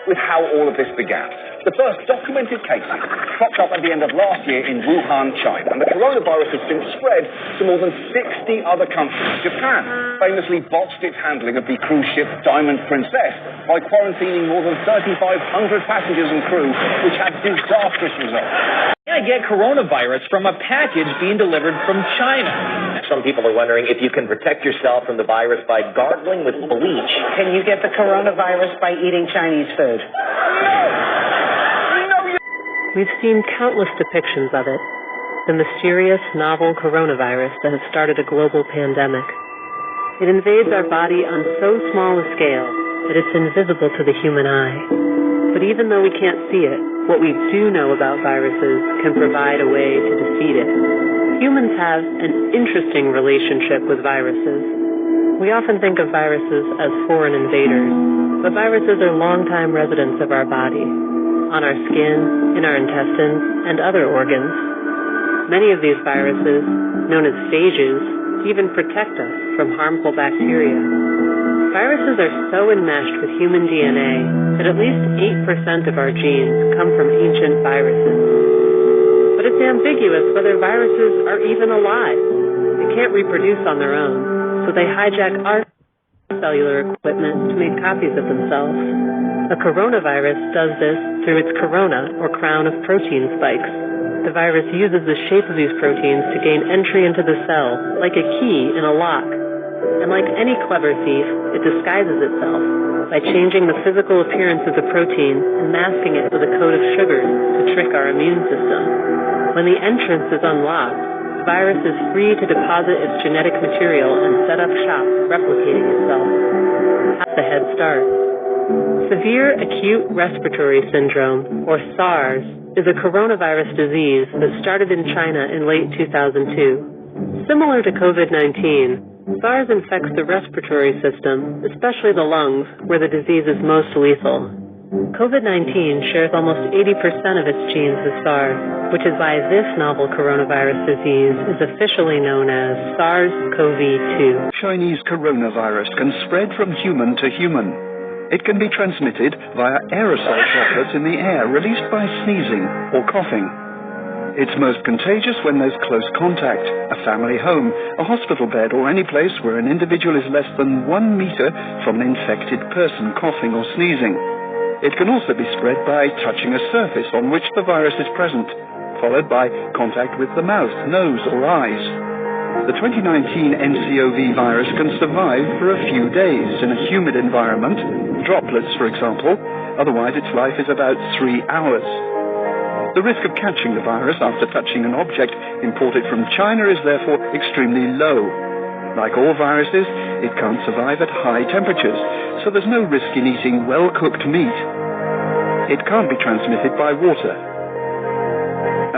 with how all of this began. The first documented cases cropped up at the end of last year in Wuhan, China, and the coronavirus has since spread to more than 60 other countries. Japan famously botched its handling of the cruise ship Diamond Princess by quarantining more than 3,500 passengers and crew, which had disastrous results. I get coronavirus from a package being delivered from China. Some people are wondering if you can protect yourself from the virus by gargling with bleach. Can you get the coronavirus by eating Chinese food? We've seen countless depictions of it, the mysterious, novel coronavirus that has started a global pandemic. It invades our body on so small a scale that it's invisible to the human eye. But even though we can't see it, what we do know about viruses can provide a way to defeat it. Humans have an interesting relationship with viruses. We often think of viruses as foreign invaders, but viruses are longtime residents of our body, on our skin, in our intestines, and other organs. Many of these viruses, known as phages, even protect us from harmful bacteria. Viruses are so enmeshed with human DNA that at least 8% of our genes come from ancient viruses. But it's ambiguous whether viruses are even alive. They can't reproduce on their own, so they hijack our cellular equipment to make copies of themselves. A coronavirus does this through its corona, or crown of protein spikes. The virus uses the shape of these proteins to gain entry into the cell, like a key in a lock. And like any clever thief, it disguises itself by changing the physical appearance of the protein and masking it with a coat of sugars to trick our immune system. When the entrance is unlocked, the virus is free to deposit its genetic material and set up shop, replicating itself. That's the head start. Severe acute respiratory syndrome, or SARS, is a coronavirus disease that started in China in late 2002. Similar to COVID-19, SARS infects the respiratory system, especially the lungs, where the disease is most lethal. COVID-19 shares almost 80% of its genes with SARS, which is why this novel coronavirus disease is officially known as SARS-CoV-2. Chinese coronavirus can spread from human to human. It can be transmitted via aerosol droplets in the air released by sneezing or coughing. It's most contagious when there's close contact, a family home, a hospital bed, or any place where an individual is less than 1 meter from an infected person coughing or sneezing. It can also be spread by touching a surface on which the virus is present, followed by contact with the mouth, nose, or eyes. The 2019 NCOV virus can survive for a few days in a humid environment, droplets for example, otherwise its life is about 3 hours. The risk of catching the virus after touching an object imported from China is therefore extremely low. Like all viruses, it can't survive at high temperatures, so there's no risk in eating well-cooked meat. It can't be transmitted by water.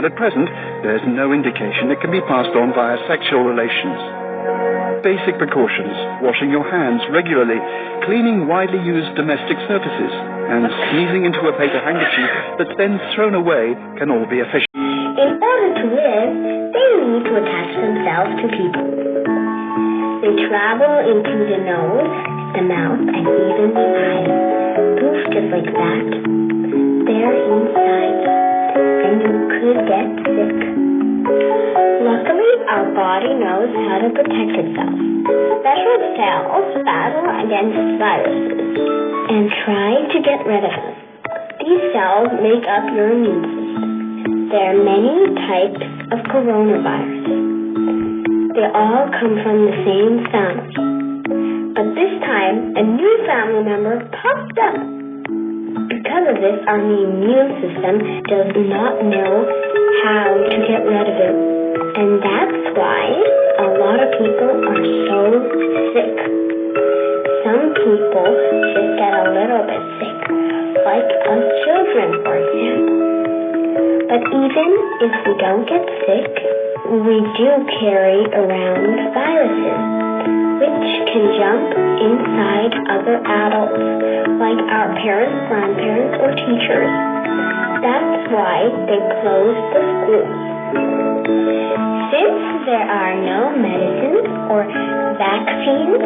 And at present, there's no indication it can be passed on via sexual relations. Basic precautions, washing your hands regularly, cleaning widely used domestic surfaces, and sneezing into a paper handkerchief that's then thrown away can all be efficient. In order to live, they need to attach themselves to people. They travel into the nose, the mouth, and even the eyes. Poof, just like that. They're inside, and you could get sick. Luckily, our body knows how to protect itself. Special cells battle against viruses and try to get rid of them. These cells make up your immune system. There are many types of coronaviruses. They all come from the same family. But this time, a new family member popped up. Because of this, our immune system does not know how to get rid of it. And that's why a lot of people are so sick. Some people just get a little bit sick, like us children, for example. But even if we don't get sick, we do carry around viruses, which can jump inside other adults, like our parents, grandparents, or teachers. That's why they closed the schools. Since there are no medicines or vaccines,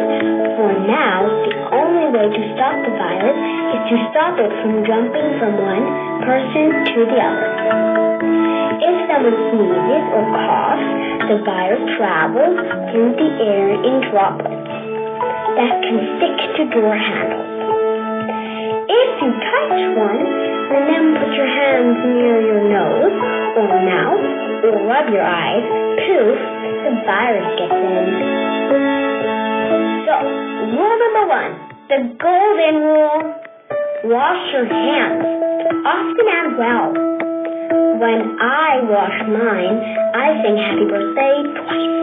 for now, the only way to stop the virus is to stop it from jumping from one person to the other. If someone sneezes or coughs, the virus travels through the air in droplets that can stick to door handles. If you touch one and then put your hands near your nose or mouth or rub your eyes, poof, the virus gets in. So, rule number 1, the golden rule: wash your hands often and well. When I wash mine, I sing happy birthday twice.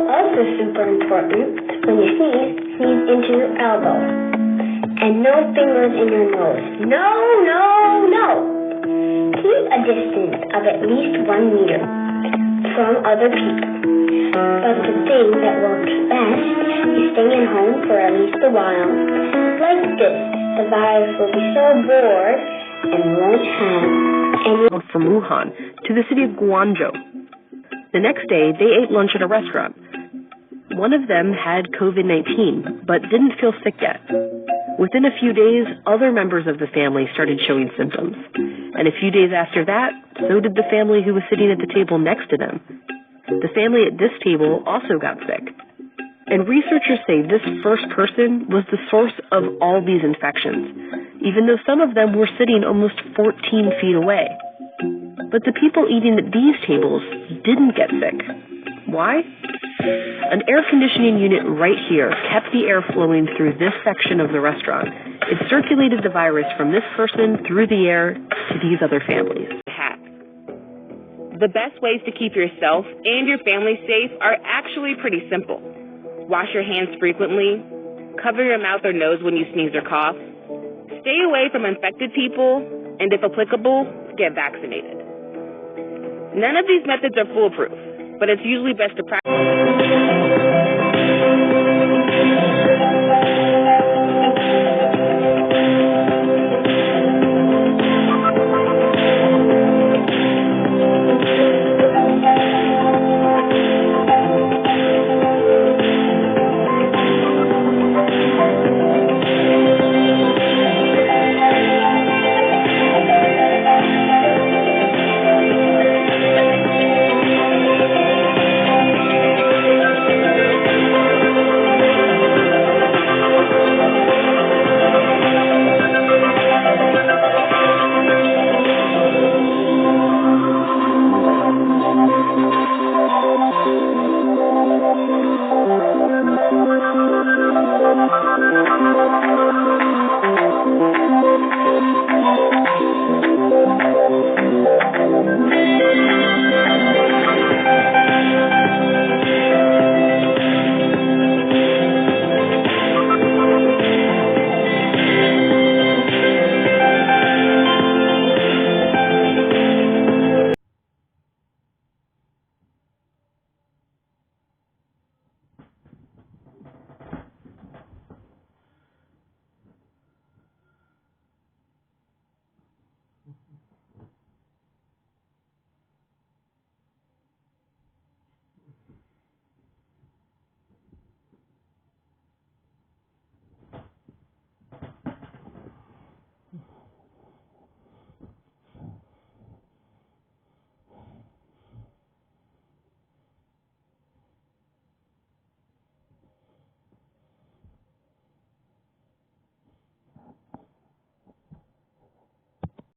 Also super important, when you sneeze into your elbow. And no fingers in your nose. No, no, no. Keep a distance of at least 1 meter from other people. But the thing that works best is staying at home for at least a while. Like this, the virus will be so bored and won't have any. From Wuhan to the city of Guangzhou. The next day, they ate lunch at a restaurant. One of them had COVID-19, but didn't feel sick yet. Within a few days, other members of the family started showing symptoms. And a few days after that, so did the family who was sitting at the table next to them. The family at this table also got sick. And researchers say this first person was the source of all these infections, even though some of them were sitting almost 14 feet away. But the people eating at these tables didn't get sick. Why? An air conditioning unit right here kept the air flowing through this section of the restaurant. It circulated the virus from this person through the air to these other families. Hack. The best ways to keep yourself and your family safe are actually pretty simple. Wash your hands frequently. Cover your mouth or nose when you sneeze or cough. Stay away from infected people, and if applicable, get vaccinated. None of these methods are foolproof, but it's usually best to practice.